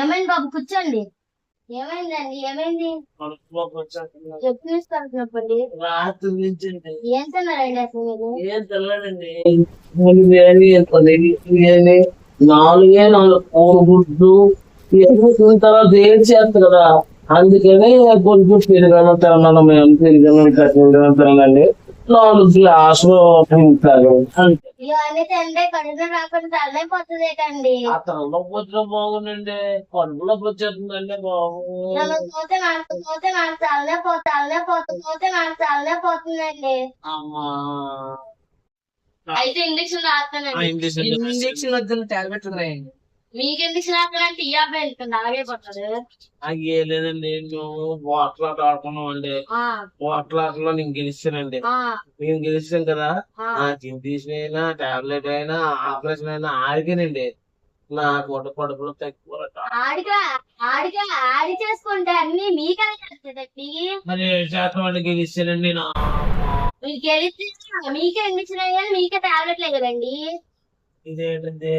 ఏమైంది బాబు, కూర్చోండి. ఏమైందండి? ఏమైంది? చెప్పు చెప్పండి. రాత్రి నుంచి ఏం తిన్నారండి అసలు మీరు? ఏం తెల్లడండి. బిర్యానీ, బిర్యానీ, 4 కోడిగుడ్లు తిన్న తర్వాత ఏం చేస్తారు కదా, అందుకని కొంచెం పెరుగన్నం తిన్నాను. మేము పెరుగన్నం తినండి, 4 గ్లాసులు తింటారు అంతే. ఇవన్నీ తింటే కడుపు రాకుండా తల్లైపోతుంది ఏంటండి? ఆ తలలోకి వచ్చిన బాగుందండి, కడుపులోకి వచ్చేస్తుందండి బాబు. పోతే నాకు తల్లే పోతుందండి. అమ్మా, అయితే ఇంజక్షన్ రాస్తానండి. ఇంజక్షన్ వద్దని టాబ్లెట్ ఉన్నాయండి. మీకు ఇంజక్షన్ రాస్తానంటే ఈ అబ్బాయి వెళ్తుంది, అలాగే పోతుంది. అయ్యే లేదండి, మేము పోట్లాట ఆడుకున్నాం అండి. పోట్లాటలో నేను గెలిచానండి. నేను గెలిచాను కదా, నాకు ఇంజక్షన్ అయినా టాబ్లెట్ అయినా ఆపరేషన్ అయినా ఆడికేనండి. నా కడుపులో తక్కువ. ఆడి చేసుకుంటే అన్ని మీకనే చేస్తుందండి. మరి శాతం అండి గెలిచానండి. మీరు గెలిస్తే మీకే ఇంజక్షన్ అయ్యాలి, మీకే టాబ్లెట్లే కదండి. ఇదేంటండి